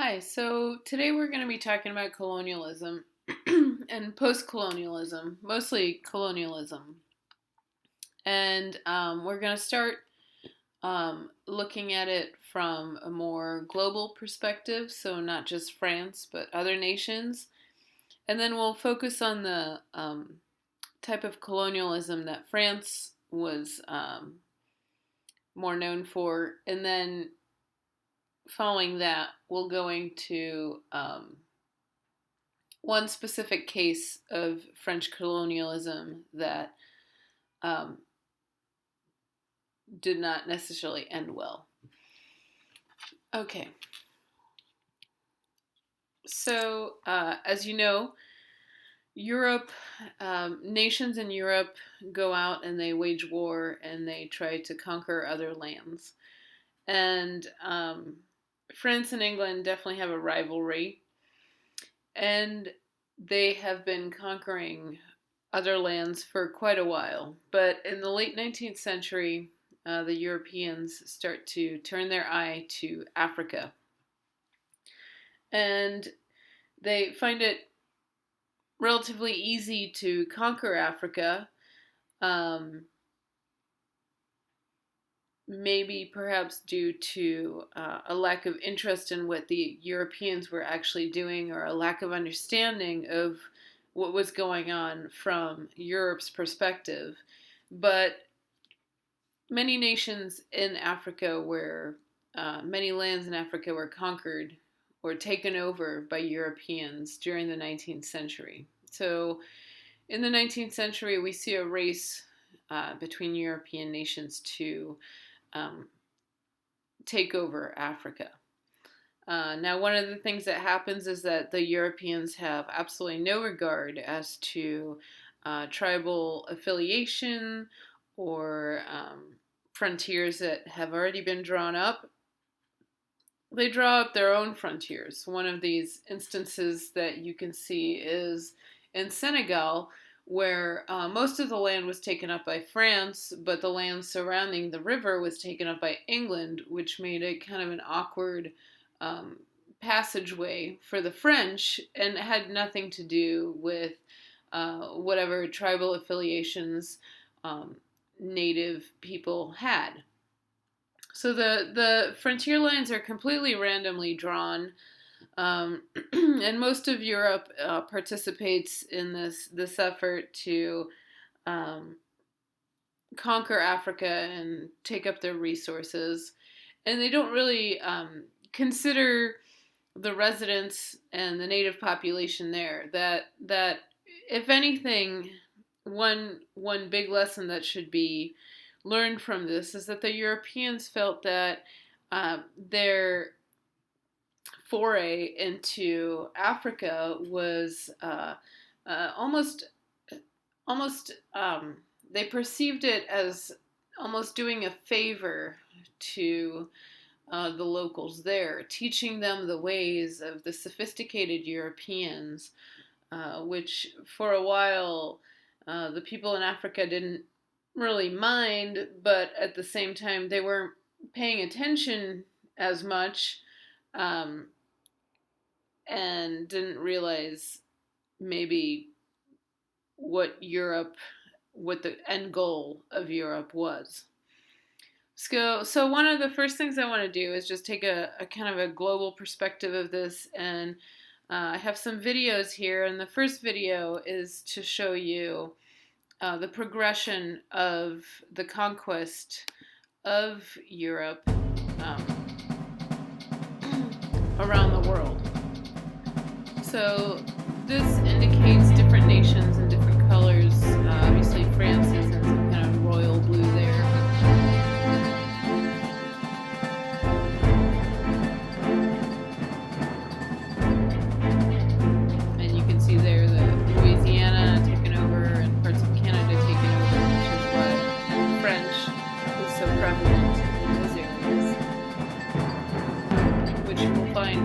Hi, so today we're going to be talking about colonialism and post colonialism, mostly colonialism. And we're going to start looking at it from a more global perspective, so not just France, but other nations. And then we'll focus on the type of colonialism that France was more known for. And then following that, we'll go into one specific case of French colonialism that um, did not necessarily end well. Okay. So, as you know, Europe, nations in Europe go out and they wage war and they try to conquer other lands. And France and England definitely have a rivalry. And they have been conquering other lands for quite a while. But in the late 19th century, the Europeans start to turn their eye to Africa. And they find it relatively easy to conquer Africa. Maybe perhaps due to a lack of interest in what the Europeans were actually doing, or a lack of understanding of what was going on from Europe's perspective. But many nations in Africa many lands in Africa were conquered or taken over by Europeans during the 19th century. So in the 19th century, we see a race between European nations to take over Africa. Now, one of the things that happens is that the Europeans have absolutely no regard as to tribal affiliation or frontiers that have already been drawn up. They draw up their own frontiers. One of these instances that you can see is in Senegal, where most of the land was taken up by France, but the land surrounding the river was taken up by England, which made it kind of an awkward passageway for the French, and it had nothing to do with whatever tribal affiliations native people had. So the frontier lines are completely randomly drawn. And most of Europe participates in this effort to conquer Africa and take up their resources, and they don't really consider the residents and the native population there. That if anything, one big lesson that should be learned from this is that the Europeans felt that their foray into Africa was almost they perceived it as almost doing a favor to the locals there, teaching them the ways of the sophisticated Europeans, which for a while the people in Africa didn't really mind, but at the same time they weren't paying attention as much. And didn't realize maybe what the end goal of Europe was. So one of the first things I want to do is just take a kind of a global perspective of this, and I have some videos here, and the first video is to show you the progression of the conquest of Europe around the world. So this indicates different nations in different colors. Obviously France is in some kind of royal blue there. And you can see there the Louisiana taken over and parts of Canada taken over, which is why French is so prevalent in those areas, which you will find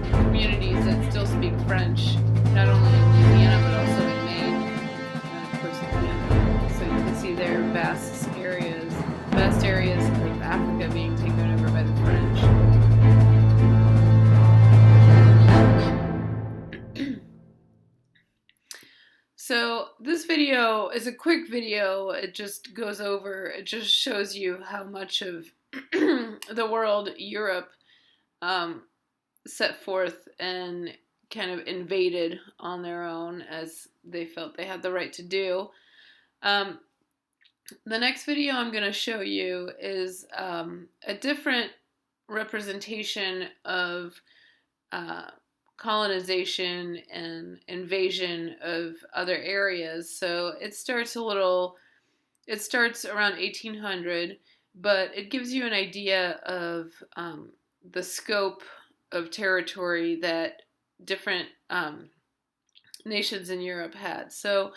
communities that still speak French, not only in Louisiana but also in Maine, and of course in Canada. So you can see there vast areas of Africa being taken over by the French. So as a quick video, it just shows you how much of the world Europe um, set forth and kind of invaded on their own as they felt they had the right to do. Um, the next video I'm going to show you is a different representation of uh, colonization and invasion of other areas. So it starts around 1800, but it gives you an idea of the scope of territory that different nations in Europe had. So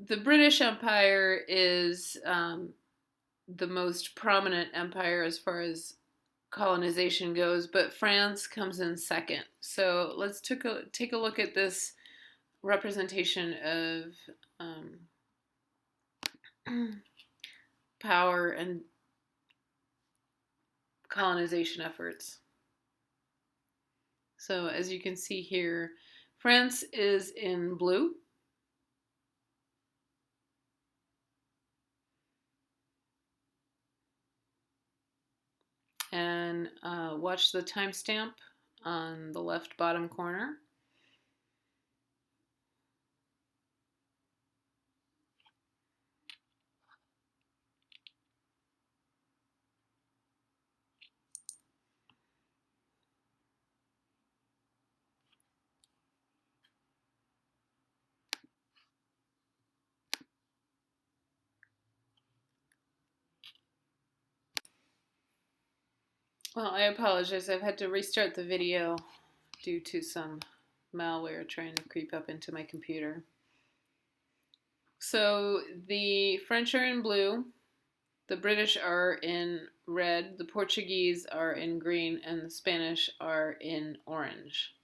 the British Empire is the most prominent empire as far as colonization goes, but France comes in second. So let's take a look at this representation of power and colonization efforts. So as you can see here, France is in blue. And watch the timestamp on the left bottom corner. Well, I apologize. I've had to restart the video due to some malware trying to creep up into my computer. So the French are in blue, the British are in red, the Portuguese are in green, and the Spanish are in orange.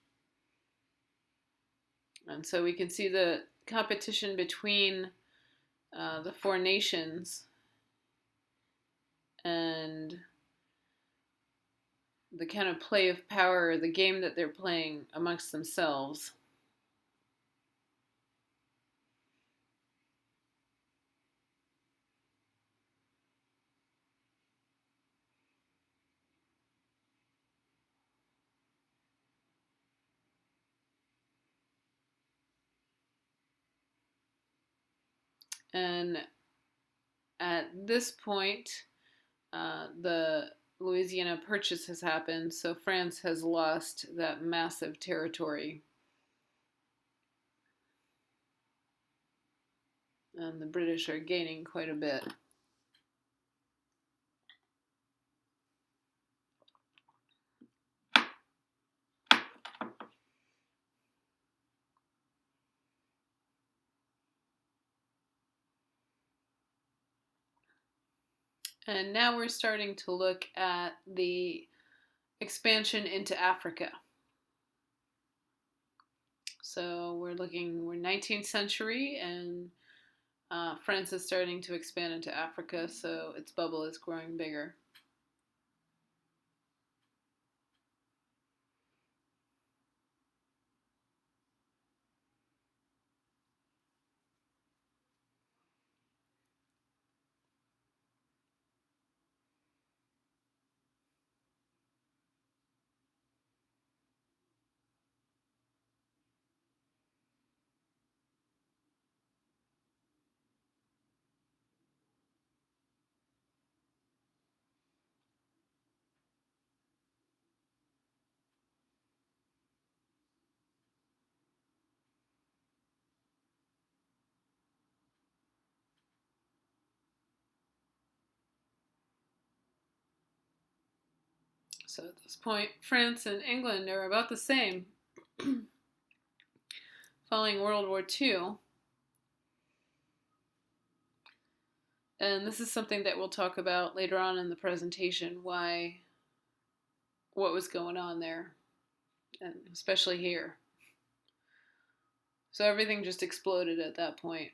And so we can see the competition between the four nations and the kind of play of power, the game that they're playing amongst themselves. And at this point, the Louisiana Purchase has happened, so France has lost that massive territory. And the British are gaining quite a bit. And now we're starting to look at the expansion into Africa. So we're 19th century, and France is starting to expand into Africa, so its bubble is growing bigger. So at this point, France and England are about the same. Following World War II. And this is something that we'll talk about later on in the presentation, what was going on there, and especially here. So everything just exploded at that point.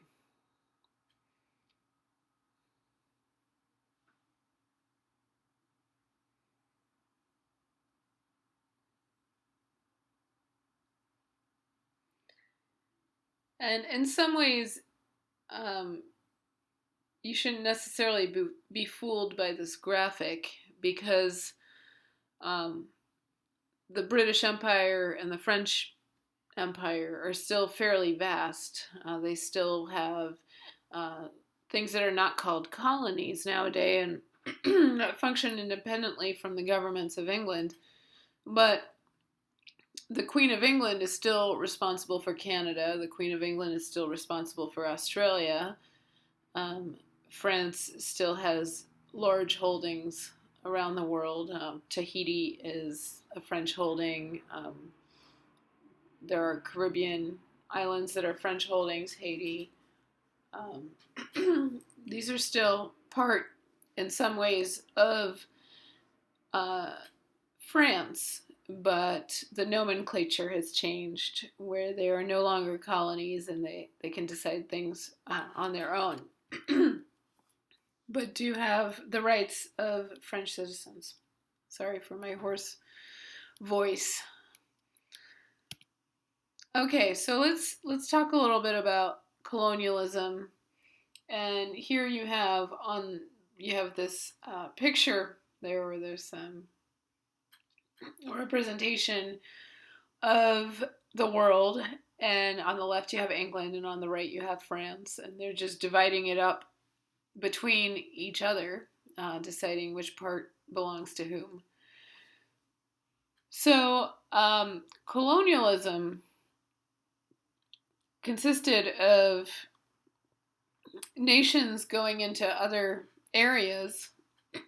And in some ways, um, you shouldn't necessarily be fooled by this graphic because um, the British Empire and the French Empire are still fairly vast. They still have uh, things that are not called colonies nowadays and that function independently from the governments of England. But the Queen of England is still responsible for Canada. The Queen of England is still responsible for Australia. Um, France still has large holdings around the world. Tahiti is a French holding. There are Caribbean islands that are French holdings, Haiti. Um, these are still part, in some ways, of uh, France, but the nomenclature has changed where they are no longer colonies and they can decide things on their own, but do have the rights of French citizens. Sorry for my hoarse voice. Okay, so let's talk a little bit about colonialism. And here you have this picture there where there's a representation of the world, and on the left you have England, and on the right you have France, and they're just dividing it up between each other, deciding which part belongs to whom. So colonialism consisted of nations going into other areas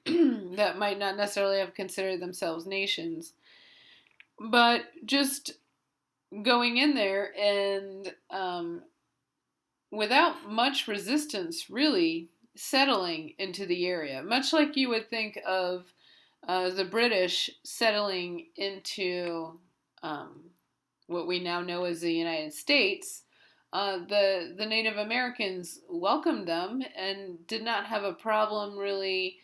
that might not necessarily have considered themselves nations, but just going in there and without much resistance, really settling into the area, much like you would think of the British settling into what we now know as the United States. The Native Americans welcomed them and did not have a problem really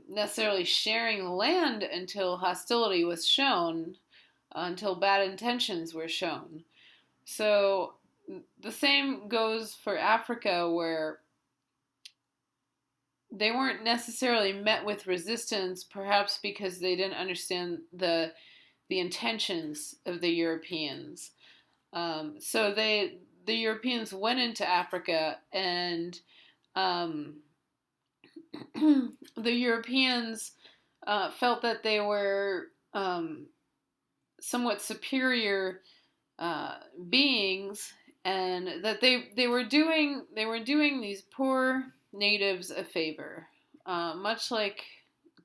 necessarily sharing the land until hostility was shown, until bad intentions were shown. So the same goes for Africa, where they weren't necessarily met with resistance, perhaps because they didn't understand the intentions of the Europeans. So the Europeans went into Africa, and um, the Europeans felt that they were somewhat superior beings, and that they were doing these poor natives a favor, much like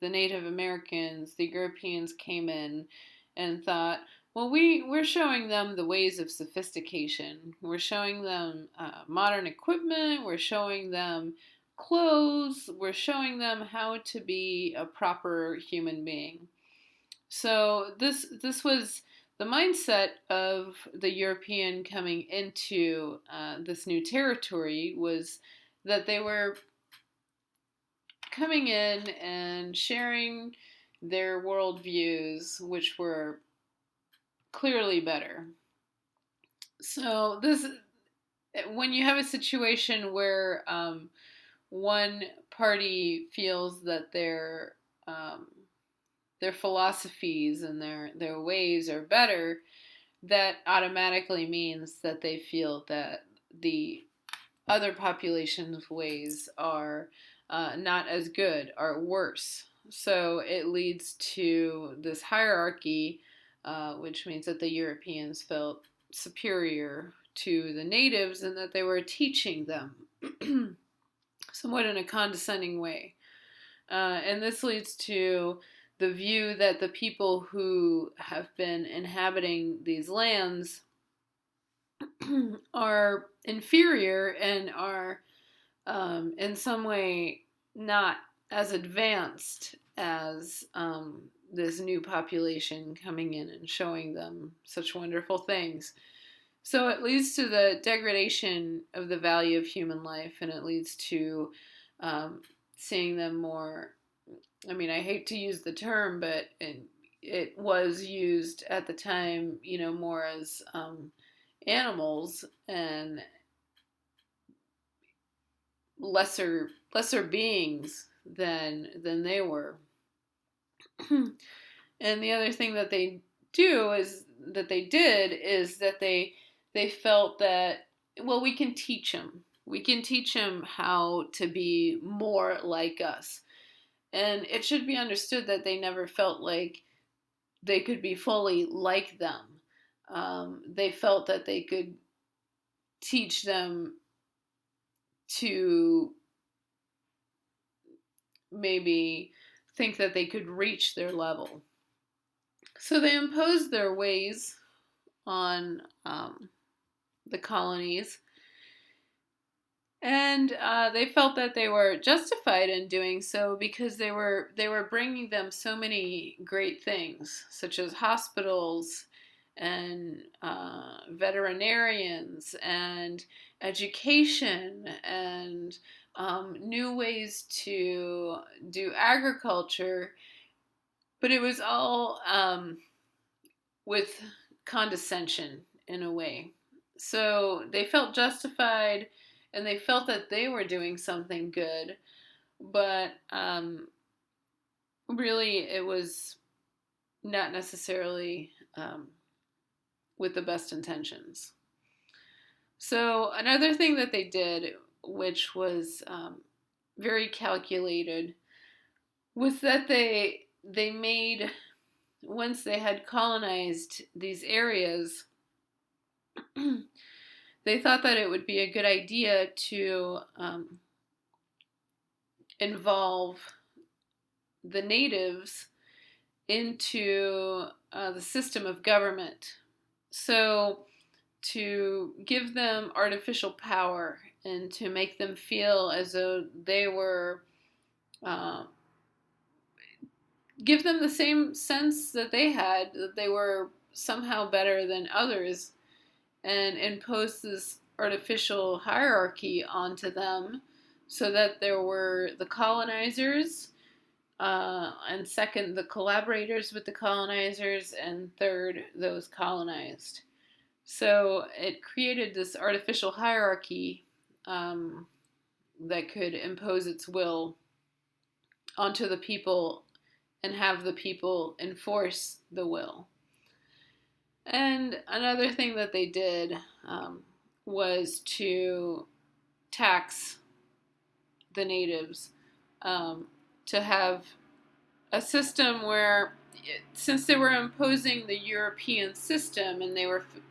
the Native Americans. The Europeans came in and thought, well, we're showing them the ways of sophistication. We're showing them modern equipment. We're showing them clothes. We're showing them how to be a proper human being. So this was the mindset of the European coming into this new territory, was that they were coming in and sharing their worldviews, which were clearly better. So when you have a situation where one party feels that their philosophies and their ways are better, that automatically means that they feel that the other population's ways are not as good, are worse. So it leads to this hierarchy, which means that the Europeans felt superior to the natives and that they were teaching them somewhat in a condescending way. And this leads to the view that the people who have been inhabiting these lands are inferior and are in some way not as advanced as this new population coming in and showing them such wonderful things. So it leads to the degradation of the value of human life, and it leads to seeing them more. I mean, I hate to use the term, but it was used at the time, more as animals and lesser beings than they were. And the other thing that they did is that they felt that, well, we can teach them. We can teach them how to be more like us. And it should be understood that they never felt like they could be fully like them. They felt that they could teach them to maybe think that they could reach their level. So they imposed their ways on the colonies, and they felt that they were justified in doing so because they were bringing them so many great things, such as hospitals and veterinarians and education and new ways to do agriculture, but it was all with condescension in a way. So they felt justified and they felt that they were doing something good, but really it was not necessarily with the best intentions. So another thing that they did, which was very calculated, was that they made, once they had colonized these areas, they thought that it would be a good idea to involve the natives into the system of government. So to give them artificial power and to make them feel as though they were, give them the same sense that they had, that they were somehow better than others, and impose this artificial hierarchy onto them so that there were the colonizers, and second, the collaborators with the colonizers, and third, those colonized. So it created this artificial hierarchy that could impose its will onto the people and have the people enforce the will. And another thing that they did was to tax the natives, to have a system where, since they were imposing the European system and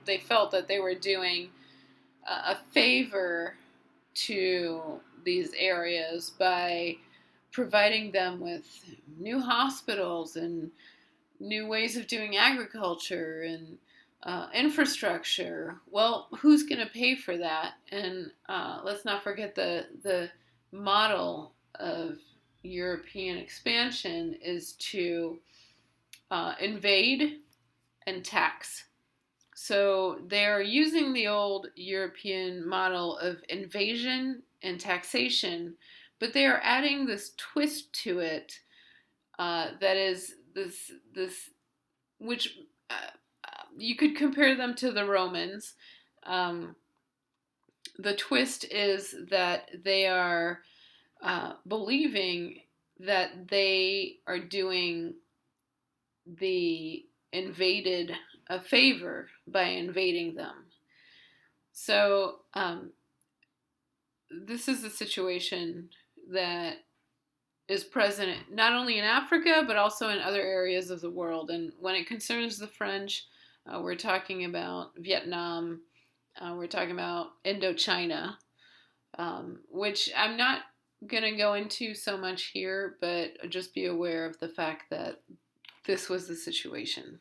they felt that they were doing a favor to these areas by providing them with new hospitals and new ways of doing agriculture and infrastructure. Well, who's going to pay for that? And let's not forget the model of European expansion is to invade and tax. So they're using the old European model of invasion and taxation, but they are adding this twist to it that is this which you could compare them to the Romans. The twist is that they are believing that they are doing the invaded a favor by invading them. So this is a situation that is present not only in Africa but also in other areas of the world. And when it concerns the French, we're talking about Vietnam, we're talking about Indochina, which I'm not going to go into so much here, but just be aware of the fact that this was the situation.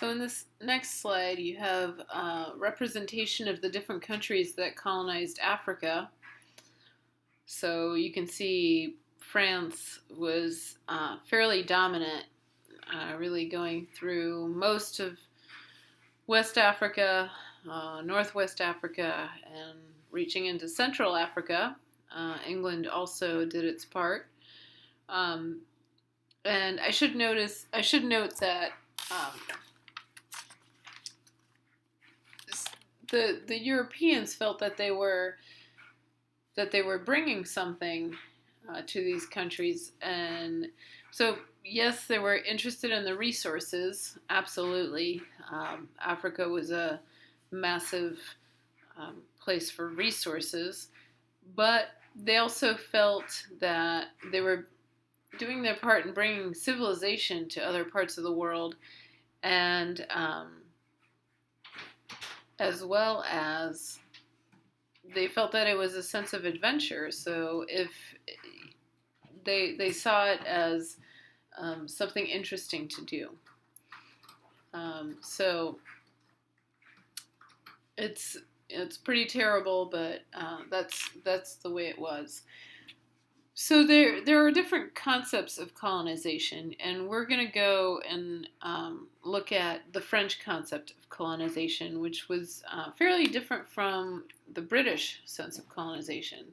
So in this next slide, you have representation of the different countries that colonized Africa. So you can see France was fairly dominant, really going through most of West Africa, Northwest Africa, and reaching into Central Africa. England also did its part. And I should note that the Europeans felt that they were bringing something to these countries, and so yes, they were interested in the resources. Absolutely, Africa was a massive place for resources, but they also felt that they were doing their part in bringing civilization to other parts of the world, and as well as they felt that it was a sense of adventure. So if they saw it as something interesting to do, so it's pretty terrible, but that's the way it was. So there are different concepts of colonization, and we're going to go and look at the French concept of colonization, which was fairly different from the British sense of colonization.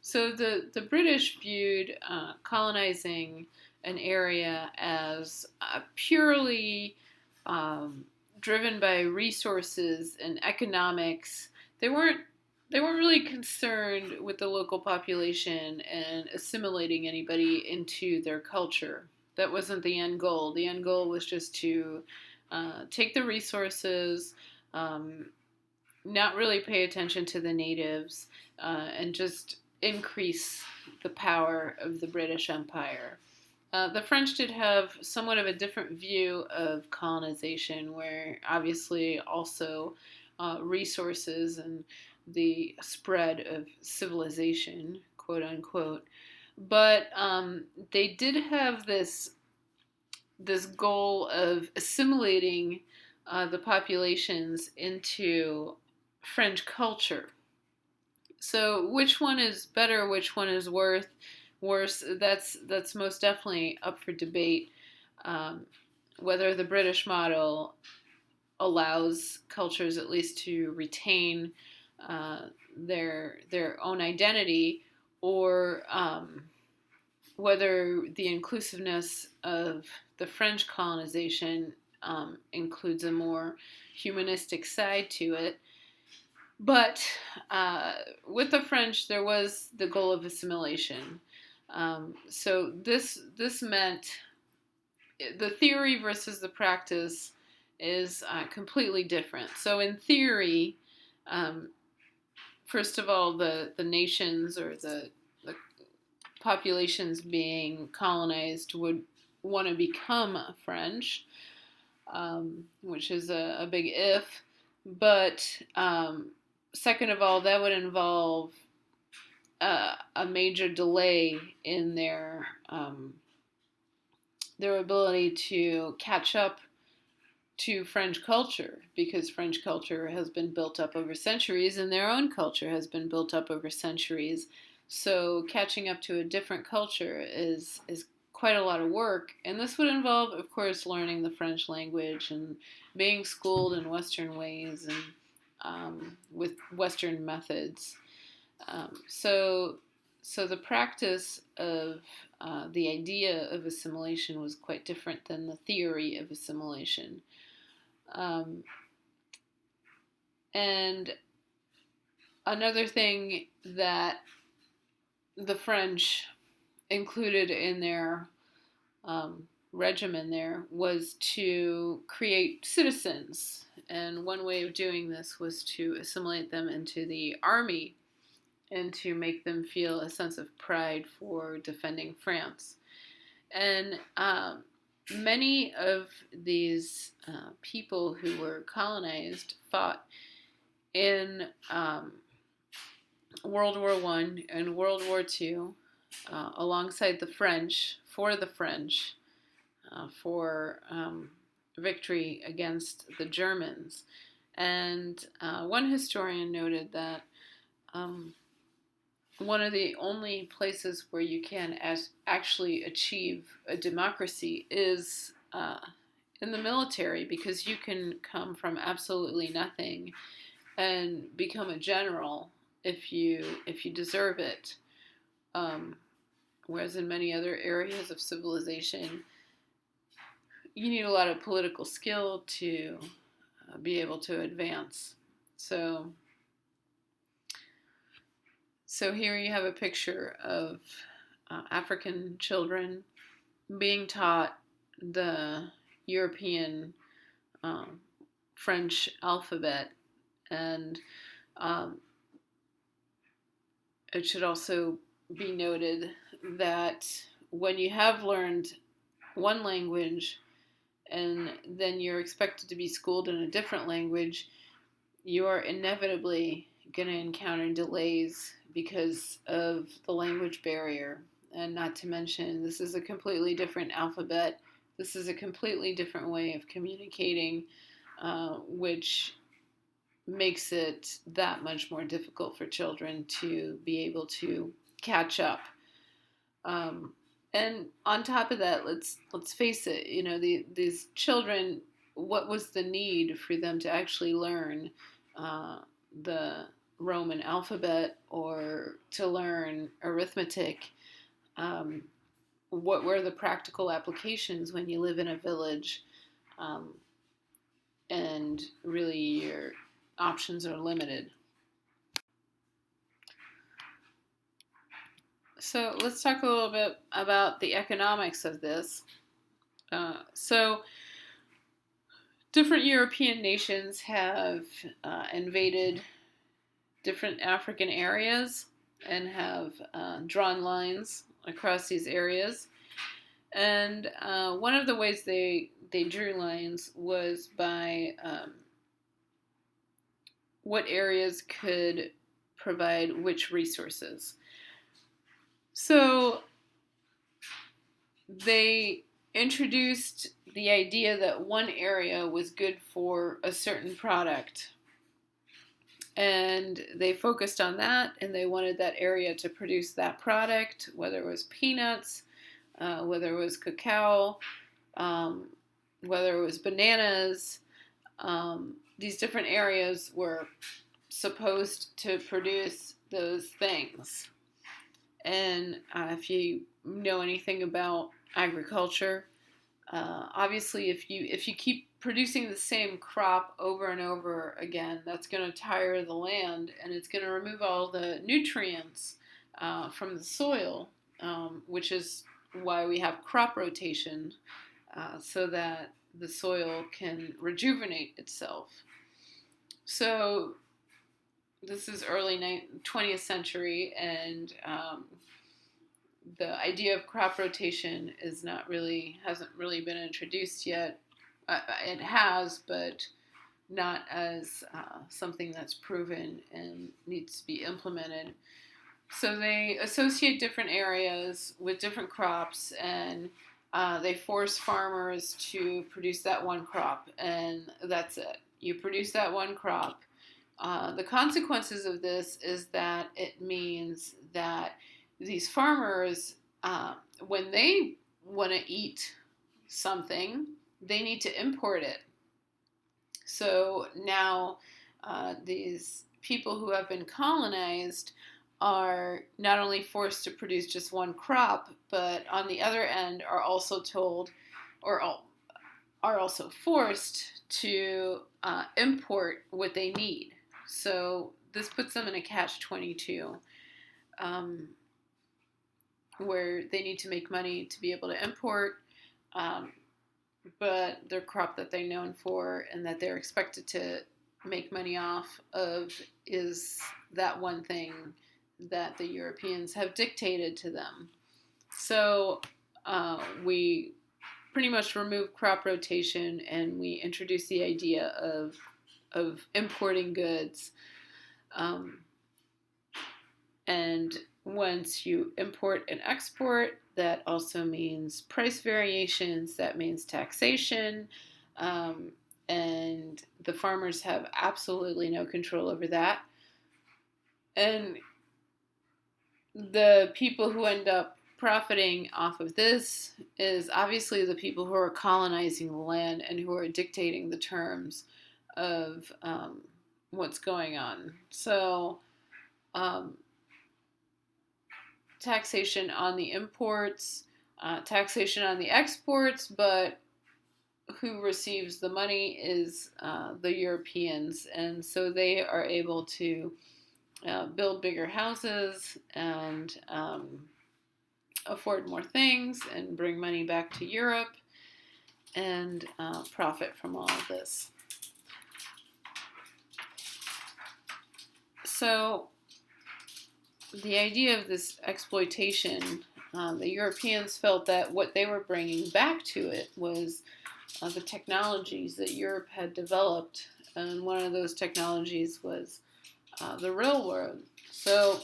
So the British viewed colonizing an area as purely driven by resources and economics. They weren't really concerned with the local population and assimilating anybody into their culture. That wasn't the end goal. The end goal was just to take the resources, not really pay attention to the natives, and just increase the power of the British Empire. The French did have somewhat of a different view of colonization, where obviously also resources and the spread of civilization, quote unquote. But they did have this goal of assimilating the populations into French culture. So which one is better, which one is worse? That's most definitely up for debate. Whether the British model allows cultures at least to retain their own identity, or whether the inclusiveness of the French colonization includes a more humanistic side to it. But with the French, there was the goal of assimilation. So this meant the theory versus the practice is completely different. So in theory, first of all, the nations or the populations being colonized would want to become French, which is a big if. But second of all, that would involve a major delay in their ability to catch up to French culture, because French culture has been built up over centuries and their own culture has been built up over centuries. So catching up to a different culture is quite a lot of work, and this would involve, of course, learning the French language and being schooled in Western ways and with Western methods. So the practice of the idea of assimilation was quite different than the theory of assimilation. And another thing that the French included in their regimen there was to create citizens. And one way of doing this was to assimilate them into the army and to make them feel a sense of pride for defending France. And many of these people who were colonized fought in World War I and World War II alongside the French, for the French, for victory against the Germans. And one historian noted that um, one of the only places where you can actually achieve a democracy is in the military, because you can come from absolutely nothing and become a general if you deserve it. Um, whereas in many other areas of civilization, you need a lot of political skill to be able to advance. So, so here you have a picture of African children being taught the European um, French alphabet, and um, it should also be noted that when you have learned one language and then you're expected to be schooled in a different language, you're inevitably going to encounter delays because of the language barrier. And not to mention, this is a completely different alphabet. This is a completely different way of communicating, which makes it that much more difficult for children to be able to catch up. And on top of that, let's face it. These children. What was the need for them to actually learn the Roman alphabet or to learn arithmetic? What were the practical applications when you live in a village, um, and really your options are limited? So let's talk a little bit about the economics of this. So different European nations have invaded different African areas and have drawn lines across these areas. And one of the ways they drew lines was by what areas could provide which resources. So they introduced the idea that one area was good for a certain product, and they focused on that, and they wanted that area to produce that product, whether it was peanuts, whether it was cacao, whether it was bananas. These different areas were supposed to produce those things. And if you know anything about agriculture, obviously if you keep producing the same crop over and over again, that's going to tire the land, and it's going to remove all the nutrients from the soil, which is why we have crop rotation, so that the soil can rejuvenate itself. So this is early 20th century, and the idea of crop rotation hasn't really been introduced yet. It has, but not as something that's proven and needs to be implemented. So they associate different areas with different crops, and they force farmers to produce that one crop, and that's it. You produce that one crop. The consequences of this is that it means that these farmers, when they want to eat something, they need to import it. So now these people who have been colonized are not only forced to produce just one crop, but on the other end are also told, or are also forced to import what they need. So this puts them in a catch-22, where they need to make money to be able to import, but their crop that they're known for and that they're expected to make money off of is that one thing that the Europeans have dictated to them. So we pretty much remove crop rotation, and we introduce the idea of importing goods. And once you import and export, that also means price variations, that means taxation, Um, and the farmers have absolutely no control over that. And the people who end up profiting off of this is obviously the people who are colonizing the land and who are dictating the terms of what's going on. So, um, taxation on the imports, taxation on the exports, but who receives the money is the Europeans, and so they are able to build bigger houses and afford more things and bring money back to Europe and profit from all of this. So the idea of this exploitation, the Europeans felt that what they were bringing back to it was the technologies that Europe had developed, and one of those technologies was the railroad. So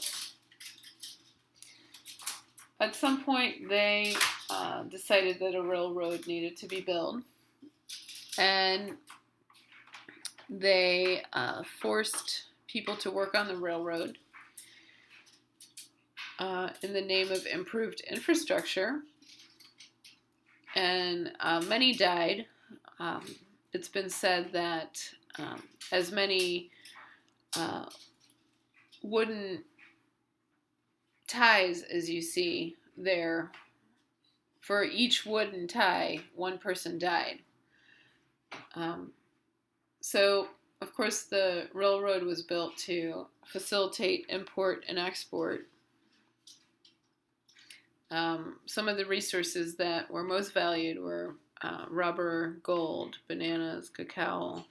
at some point they decided that a railroad needed to be built, and they forced people to work on the railroad in the name of improved infrastructure, and many died. It's been said that as many wooden ties as you see there, for each wooden tie, one person died. So, of course, the railroad was built to facilitate import and export. Some of the resources that were most valued were rubber, gold, bananas, cacao,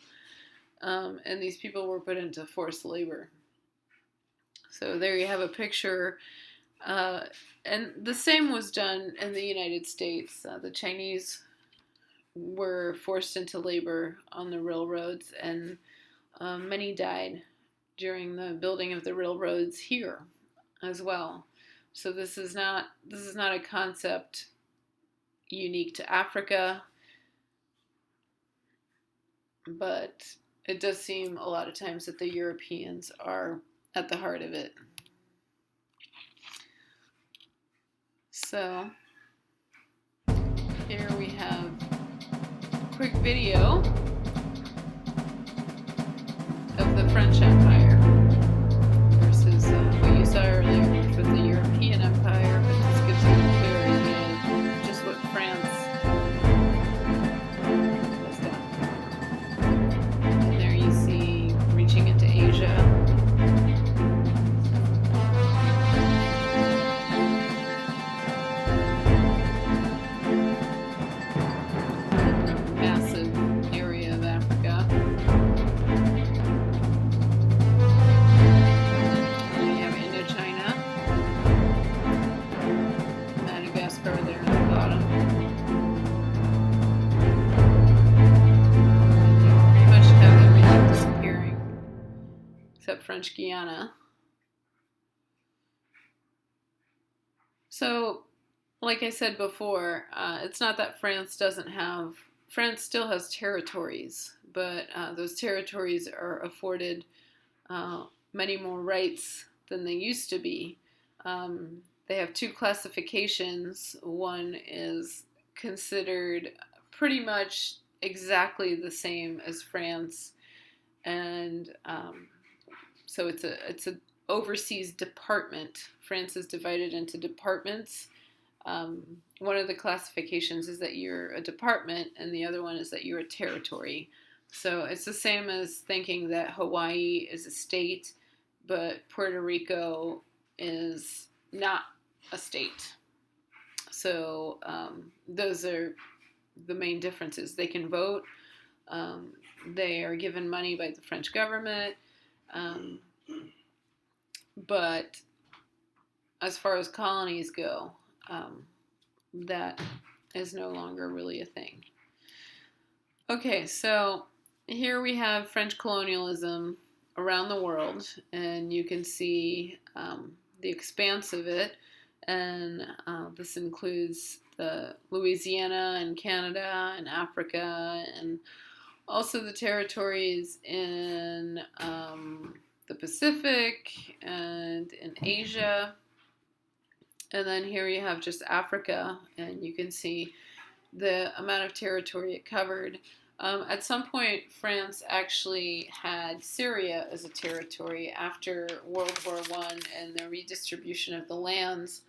and these people were put into forced labor. So there you have a picture, and the same was done in the United States. The Chinese were forced into labor on the railroads, and many died during the building of the railroads here as well. So this is not a concept unique to Africa, but it does seem a lot of times that the Europeans are at the heart of it. So here we have a quick video of the French Empire versus what you saw earlier, which was the European Empire, but this gives you a clear idea of just what France has done. And there you see reaching into Asia. Massive area of Africa. Madagascar there at the bottom. And you pretty much have everything disappearing except French Guiana. So, like I said before, it's not that France still has territories, but those territories are afforded many more rights than they used to be. They have two classifications. One is considered pretty much exactly the same as France, and so it's a overseas department. France is divided into departments. One of the classifications is that you're a department, and the other one is that you're a territory. So it's the same as thinking that Hawaii is a state, but Puerto Rico is not a state. So those are the main differences. They can vote. They are given money by the French government. But as far as colonies go, that is no longer really a thing. Okay, so here we have French colonialism around the world, and you can see the expanse of it, and this includes the Louisiana and Canada and Africa, and also the territories in the Pacific and in Asia. And then here you have just Africa, and you can see the amount of territory it covered. At some point, France actually had Syria as a territory after World War I and the redistribution of the lands.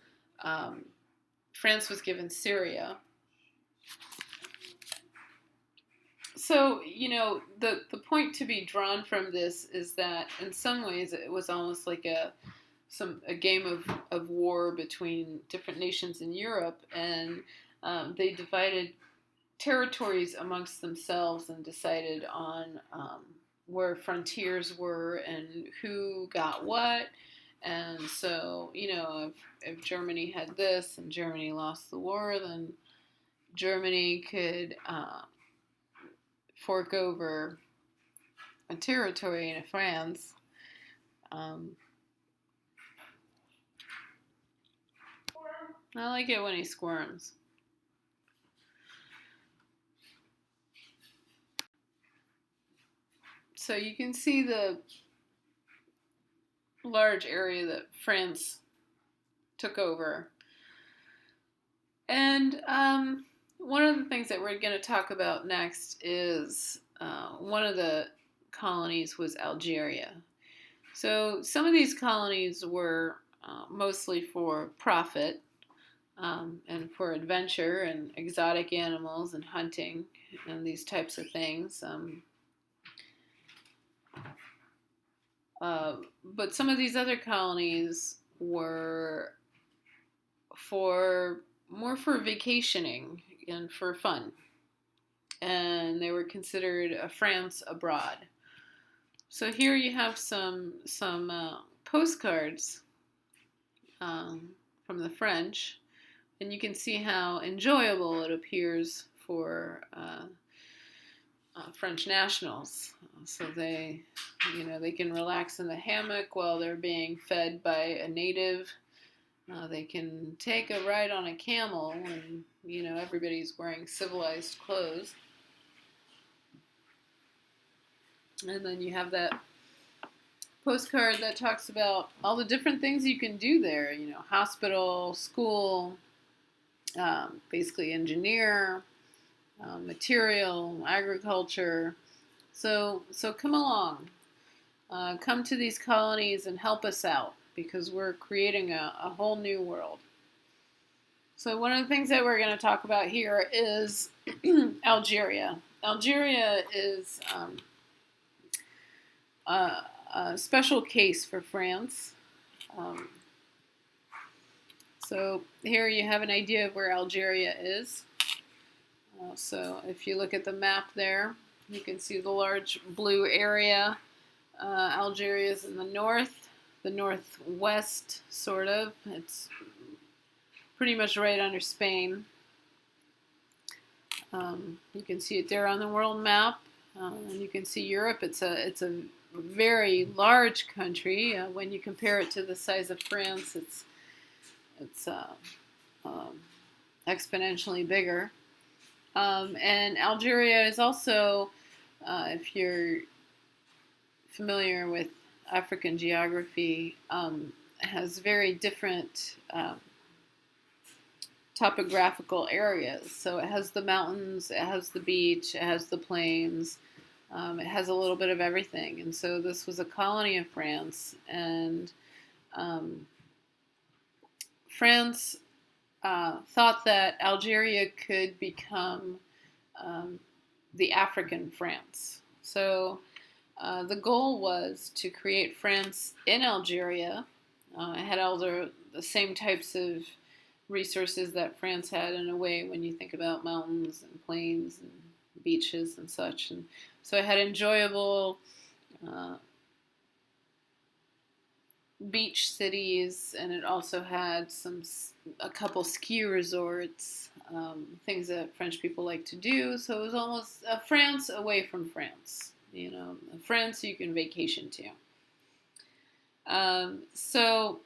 France was given Syria. So, the point to be drawn from this is that in some ways it was almost like a game of war between different nations in Europe, and they divided territories amongst themselves and decided on where frontiers were and who got what. And so, if Germany had this and Germany lost the war, then Germany could fork over a territory to France. I like it when he squirms. So you can see the large area that France took over. And one of the things that we're going to talk about next is one of the colonies was Algeria. So some of these colonies were mostly for profit and for adventure and exotic animals and hunting and these types of things. But some of these other colonies were more for vacationing and for fun, and they were considered a France abroad. So here you have some postcards from the French, and you can see how enjoyable it appears for French nationals. So they can relax in the hammock while they're being fed by a native. They can take a ride on a camel, and everybody's wearing civilized clothes. And then you have that postcard that talks about all the different things you can do there. Hospital, school, basically engineer, material, agriculture. So come along. Come to these colonies and help us out, because we're creating a whole new world. So one of the things that we're going to talk about here is Algeria. Algeria is a special case for France. So here you have an idea of where Algeria is. So if you look at the map there, you can see the large blue area. Algeria is in the northwest, sort of. It's pretty much right under Spain. You can see it there on the world map, and you can see Europe. It's a very large country. When you compare it to the size of France, it's exponentially bigger. And Algeria is also, if you're familiar with African geography, has very different topographical areas. So it has the mountains, it has the beach, it has the plains, it has a little bit of everything. And so this was a colony of France, and France thought that Algeria could become the African France. So the goal was to create France in Algeria. It had all the same types of resources that France had, in a way, when you think about mountains and plains and beaches and such. And so it had enjoyable beach cities, and it also had a couple ski resorts, things that French people like to do. So it was almost a France away from France, a France you can vacation to. So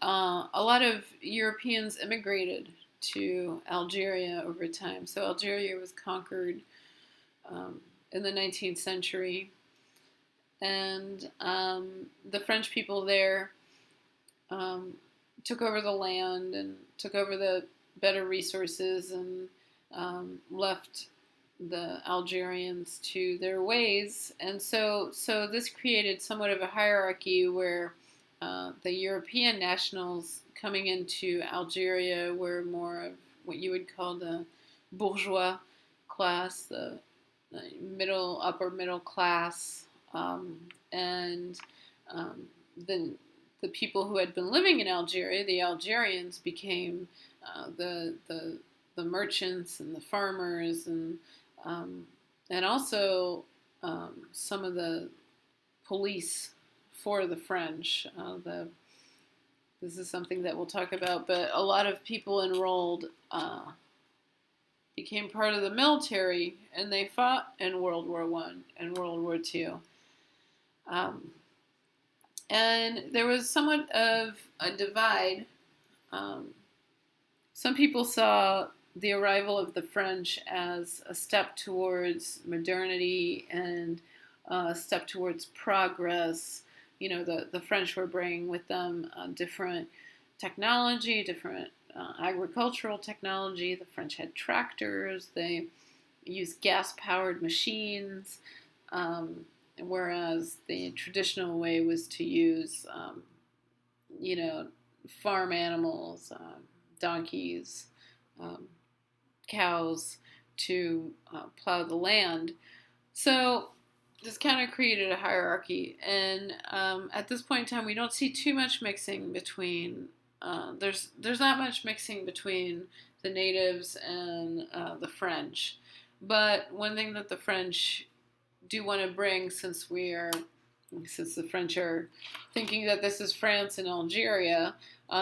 a lot of Europeans immigrated to Algeria over time. So Algeria was conquered in the 19th century, and the French people there um, took over the land and took over the better resources and left the Algerians to their ways. And so this created somewhat of a hierarchy where the European nationals coming into Algeria were more of what you would call the bourgeois class, the upper middle class, and um, then the people who had been living in Algeria, the Algerians, became the merchants and the farmers um, and also some of the police for the French. This is something that we'll talk about, but a lot of people enrolled became part of the military, and they fought in World War One and World War Two. And there was somewhat of a divide. Some people saw the arrival of the French as a step towards modernity and a step towards progress. The French were bringing with them different technology, different agricultural technology. The French had tractors. They used gas-powered machines, whereas the traditional way was to use, farm animals, donkeys, cows to plow the land. So this kind of created a hierarchy, and at this point in time, we don't see too much mixing between. There's not much mixing between the natives and the French, but one thing that the French do want to bring, since the French are thinking that this is France and Algeria,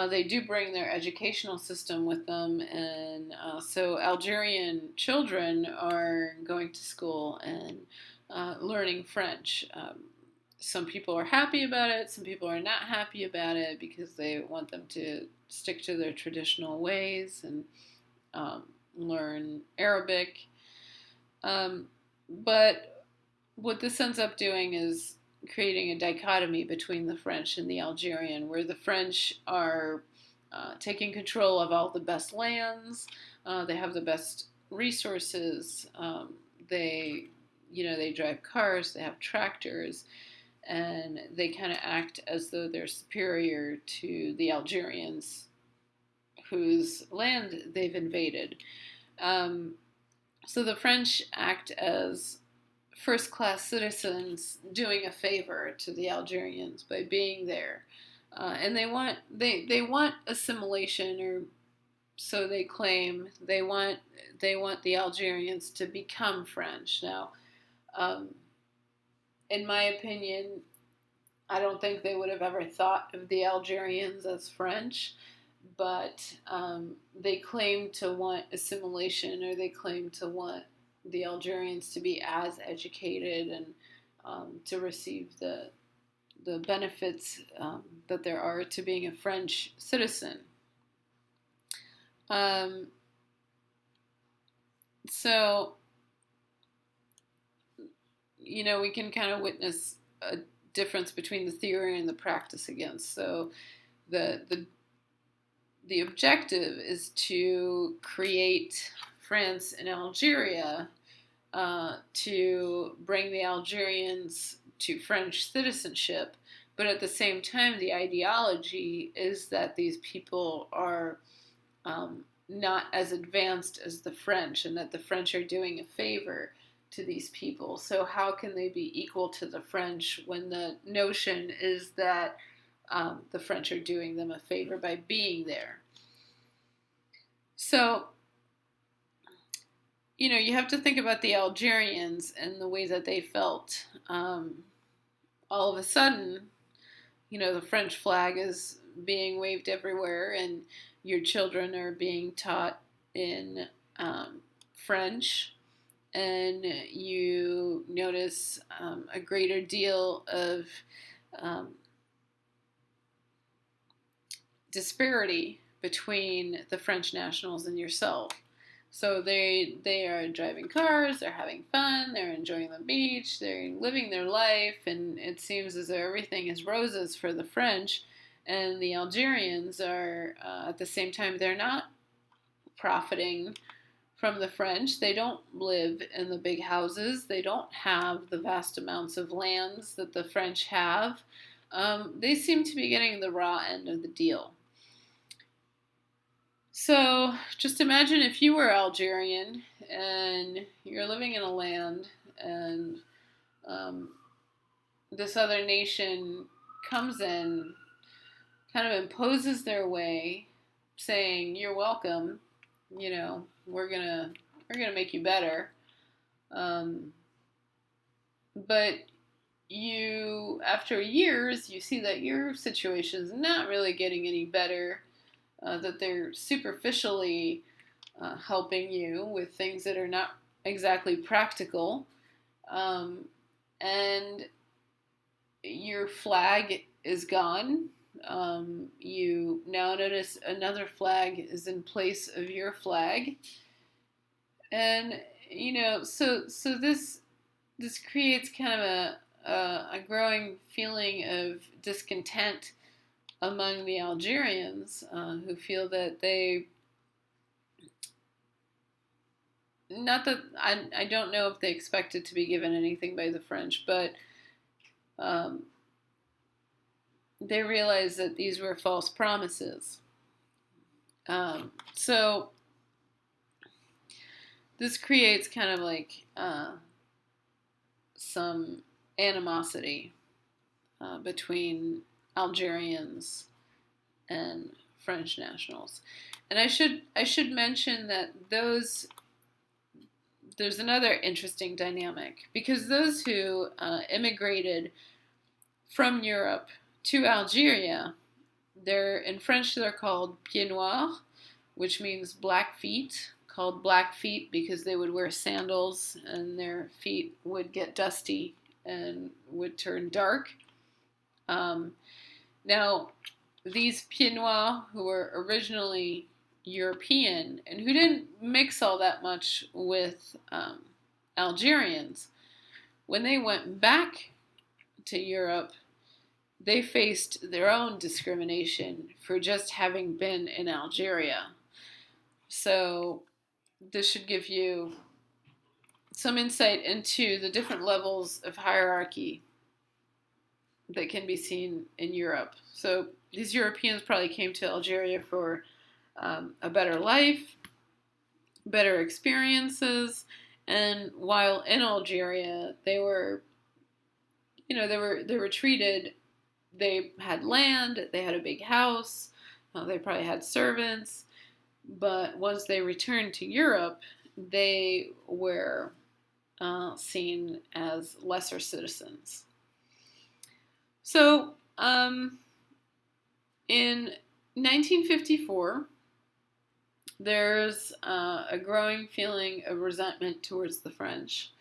they do bring their educational system with them, and so Algerian children are going to school and learning French. Some people are happy about it, some people are not happy about it because they want them to stick to their traditional ways and learn Arabic. But what this ends up doing is creating a dichotomy between the French and the Algerian, where the French are taking control of all the best lands, they have the best resources, they drive cars, they have tractors, and they kind of act as though they're superior to the Algerians whose land they've invaded. So the French act as first-class citizens doing a favor to the Algerians by being there, and they want assimilation, or so they claim. They want the Algerians to become French. Now, in my opinion, I don't think they would have ever thought of the Algerians as French, but they claim to want assimilation, or they claim to want the Algerians to be as educated and to receive the benefits that there are to being a French citizen. So, we can kind of witness a difference between the theory and the practice again. So the objective is to create France and Algeria, to bring the Algerians to French citizenship, but at the same time, the ideology is that these people are not as advanced as the French, and that the French are doing a favor to these people. So how can they be equal to the French when the notion is that the French are doing them a favor by being there? So, you have to think about the Algerians and the way that they felt. All of a sudden, the French flag is being waved everywhere, and your children are being taught in French, and you notice a greater deal of disparity between the French nationals and yourself. So they are driving cars, they're having fun, they're enjoying the beach, they're living their life, and it seems as though everything is roses for the French. And the Algerians are, at the same time, they're not profiting from the French. They don't live in the big houses. They don't have the vast amounts of lands that the French have. They seem to be getting the raw end of the deal. So just imagine if you were Algerian and you're living in a land and this other nation comes in, kind of imposes their way, saying, "You're welcome. You know, we're gonna make you better." But you, after years, you see that your situation's not really getting any better. That they're superficially helping you with things that are not exactly practical, and your flag is gone. You now notice another flag is in place of your flag, and so this creates kind of a growing feeling of discontent among the Algerians, who feel that not that I don't know if they expected to be given anything by the French, but they realize that these were false promises. So this creates kind of like some animosity between Algerians and French nationals. And I should mention that there's another interesting dynamic, because those who immigrated from Europe to Algeria, in French they're called pieds noirs, which means black feet, called black feet because they would wear sandals and their feet would get dusty and would turn dark. Now, these pieds noirs, who were originally European and who didn't mix all that much with Algerians, when they went back to Europe, they faced their own discrimination for just having been in Algeria. So this should give you some insight into the different levels of hierarchy that can be seen in Europe. So these Europeans probably came to Algeria for a better life, better experiences, and while in Algeria, they were treated. They had land, they had a big house, they probably had servants, but once they returned to Europe, they were seen as lesser citizens. So, in 1954, there's a growing feeling of resentment towards the French.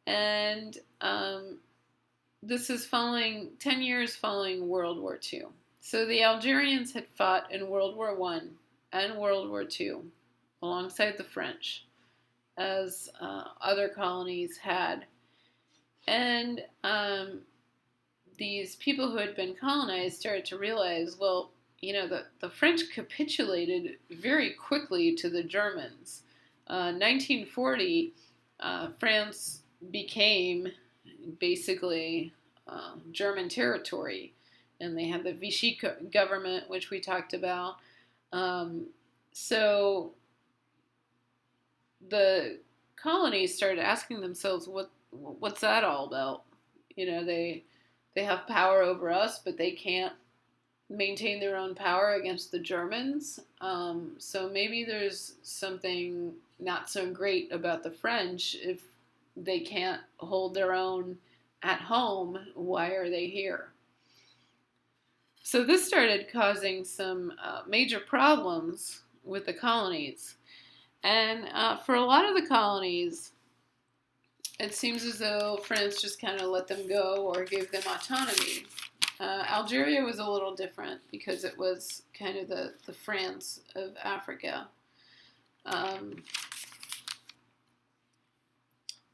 And this is 10 years following World War II. So the Algerians had fought in World War I and World War II alongside the French, as other colonies had. And these people who had been colonized started to realize, well, the French capitulated very quickly to the Germans. 1940, France became basically German territory, and they had the Vichy government, which we talked about. So the colonies started asking themselves, what's that all about? They have power over us, but they can't maintain their own power against the Germans. So maybe there's something not so great about the French. If they can't hold their own at home, why are they here? So this started causing some major problems with the colonies. And for a lot of the colonies, it seems as though France just kind of let them go or gave them autonomy. Algeria was a little different because it was kind of the France of Africa. Um,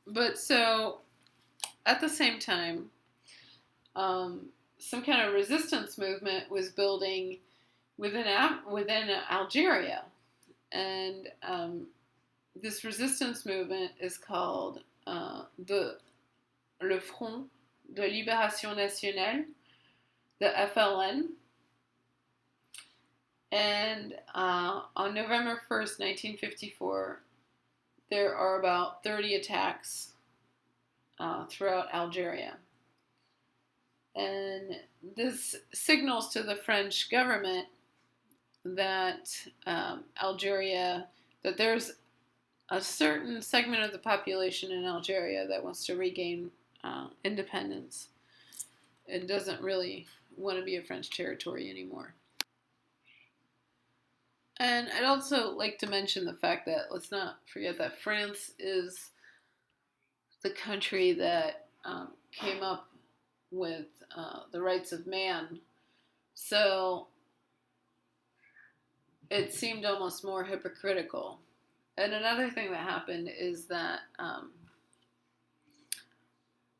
but so at the same time, some kind of resistance movement was building within Algeria, and this resistance movement is called le Front de Libération Nationale, the FLN. And on November 1st, 1954, there are about 30 attacks throughout Algeria. And this signals to the French government that Algeria, that there's a certain segment of the population in Algeria that wants to regain independence and doesn't really want to be a French territory anymore. And I'd also like to mention the fact that let's not forget that France is the country that came up with the rights of man. So it seemed almost more hypocritical. And another thing that happened is that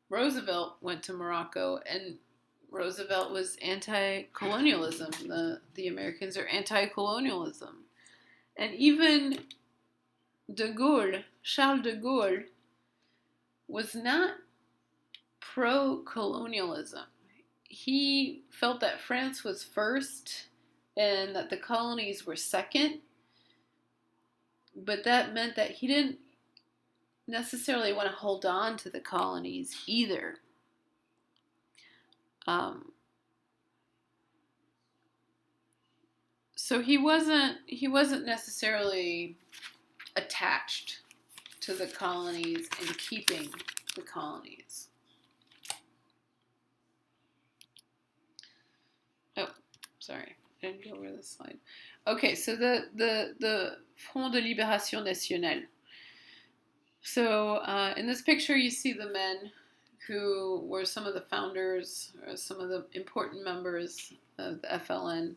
Roosevelt went to Morocco, and Roosevelt was anti-colonialism. The Americans are anti-colonialism. And even Charles de Gaulle, was not pro-colonialism. He felt that France was first and that the colonies were second, but that meant that he didn't necessarily want to hold on to the colonies either. So he wasn't necessarily attached to the colonies and keeping the colonies. Oh, sorry, I didn't go over this slide. Okay, so the Front de Libération Nationale. So in this picture, you see the men who were some of the founders, or some of the important members of the FLN.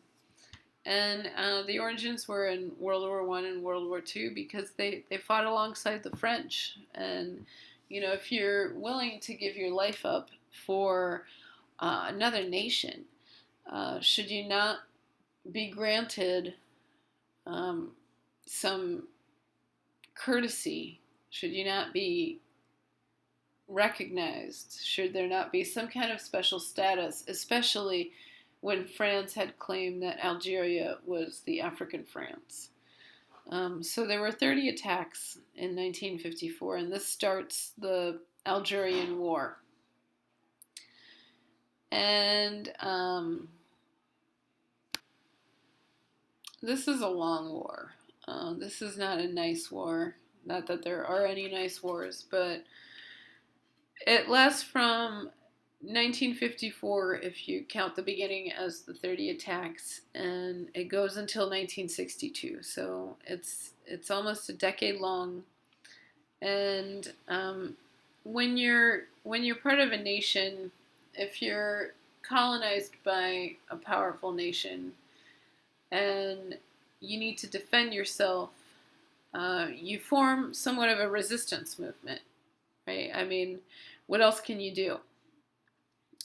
And the origins were in World War I and World War II because they fought alongside the French. And, you know, if you're willing to give your life up for another nation, should you not be granted some courtesy? Should you not be recognized? Should there not be some kind of special status, especially when France had claimed that Algeria was the African France? So there were 30 attacks in 1954, and this starts the Algerian War. And this is a long war. This is not a nice war. Not that there are any nice wars, but it lasts from 1954, if you count the beginning as the 30 attacks, and it goes until 1962. So it's almost a decade long. And when you're part of a nation, if you're colonized by a powerful nation, and you need to defend yourself, you form somewhat of a resistance movement, right? I mean, what else can you do?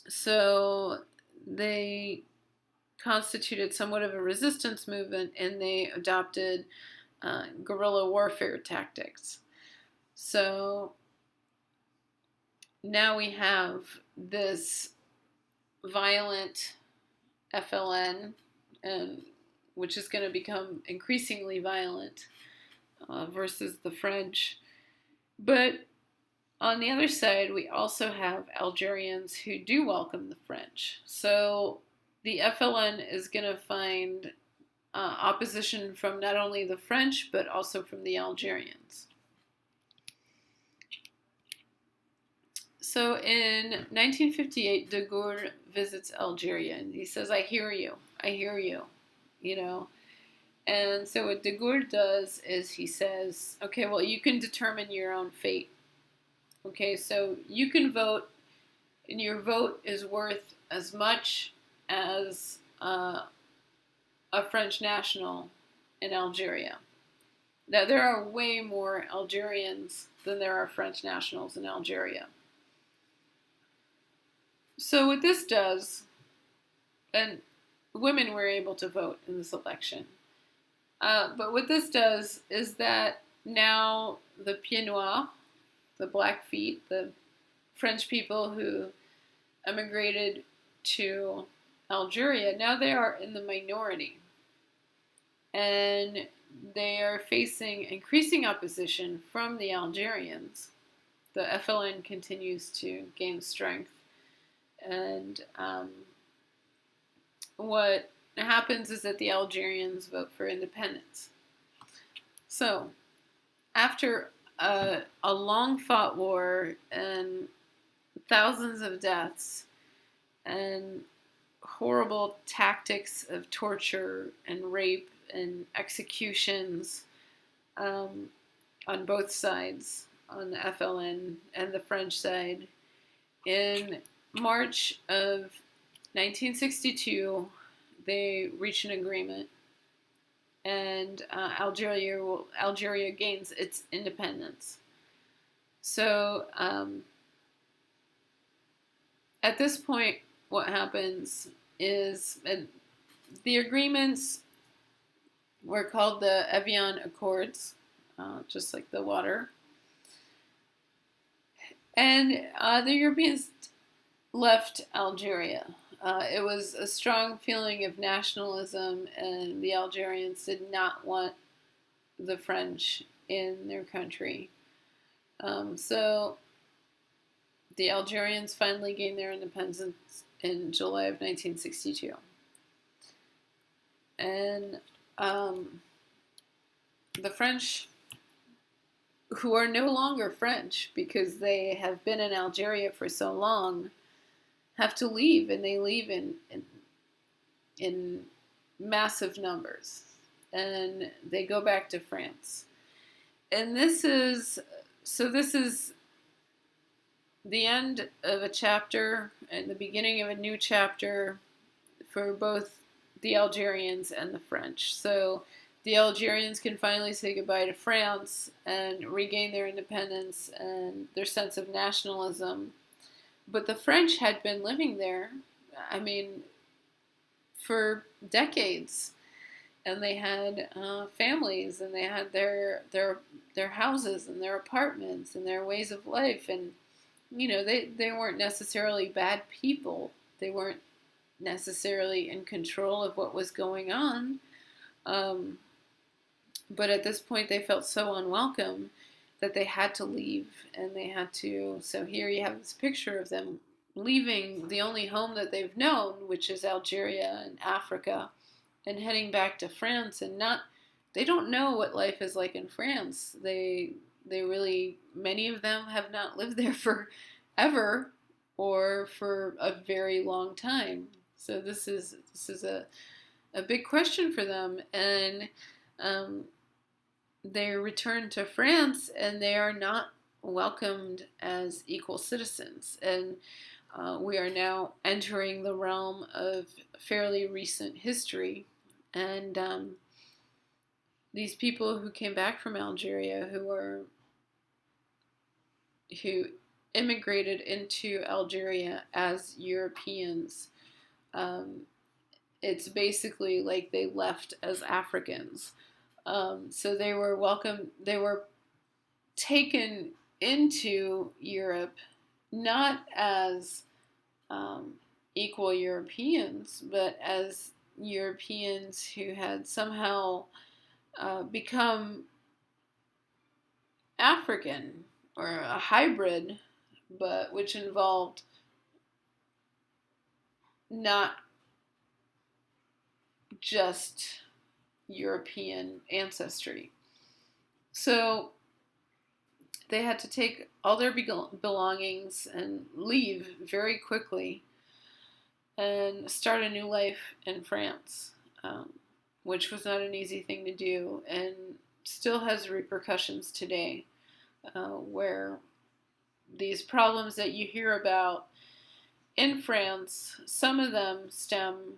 So they constituted somewhat of a resistance movement, and they adopted guerrilla warfare tactics. So now we have this violent FLN, and which is going to become increasingly violent versus the French. But on the other side, we also have Algerians who do welcome the French. So the FLN is going to find opposition from not only the French, but also from the Algerians. So in 1958, de Gaulle visits Algeria, and he says, I hear you, you know. And so what de Gaulle does is he says, okay, well, you can determine your own fate. Okay, so you can vote, and your vote is worth as much as a French national in Algeria. Now, there are way more Algerians than there are French nationals in Algeria. So, what this does, and women were able to vote in this election, but what this does is that now the Pieds Noirs, the Blackfeet, the French people who emigrated to Algeria, now they are in the minority. And they are facing increasing opposition from the Algerians. The FLN continues to gain strength. And what happens is that the Algerians vote for independence. So, after a long fought war and thousands of deaths and horrible tactics of torture and rape and executions on both sides, on the FLN and the French side, in March of 1962, they reach an agreement, and Algeria gains its independence. So at this point, what happens is the agreements were called the Evian Accords, just like the water. And the Europeans left Algeria. It was a strong feeling of nationalism, and the Algerians did not want the French in their country. So the Algerians finally gained their independence in July of 1962. And the French, who are no longer French because they have been in Algeria for so long, have to leave, and they leave in massive numbers, and they go back to France. And this is the end of a chapter and the beginning of a new chapter for both the Algerians and the French. So the Algerians can finally say goodbye to France and regain their independence and their sense of nationalism. But the French had been living there, for decades. And they had families, and they had their houses and their apartments and their ways of life. And, they weren't necessarily bad people. They weren't necessarily in control of what was going on. But at this point, they felt so unwelcome that they had to leave, and they had to. So here you have this picture of them leaving the only home that they've known, which is Algeria and Africa, and heading back to France. And they don't know what life is like in France. They really, many of them have not lived there forever or for a very long time. So this is a big question for them. And they return to France, and they are not welcomed as equal citizens. And we are now entering the realm of fairly recent history. And these people who came back from Algeria, who immigrated into Algeria as Europeans, it's basically like they left as Africans. So they were welcomed, they were taken into Europe not as equal Europeans, but as Europeans who had somehow become African, or a hybrid, but which involved not just European ancestry. So they had to take all their belongings and leave very quickly and start a new life in France, which was not an easy thing to do, and still has repercussions today, where these problems that you hear about in France, some of them stem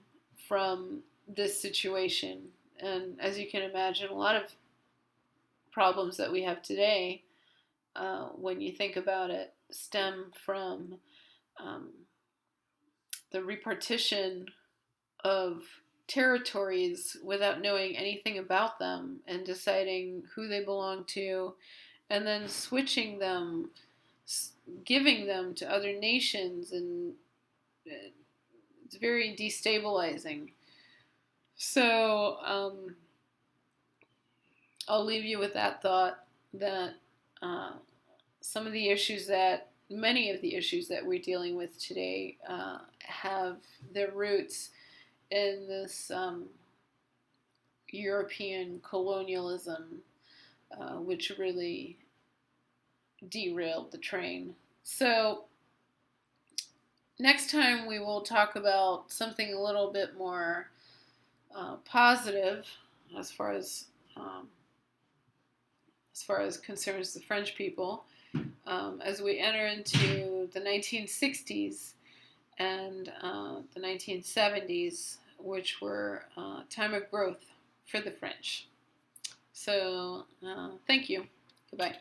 from this situation. And as you can imagine, a lot of problems that we have today, when you think about it, stem from um, the repartition of territories without knowing anything about them and deciding who they belong to, and then switching them, giving them to other nations, and it's very destabilizing. So I'll leave you with that thought that uh, some of the issues that many of the issues that we're dealing with today have their roots in this European colonialism, which really derailed the train. So, next time we will talk about something a little bit more positive as far as um, concerns the French people, as we enter into the 1960s and the 1970s, which were a time of growth for the French. So, thank you. Goodbye.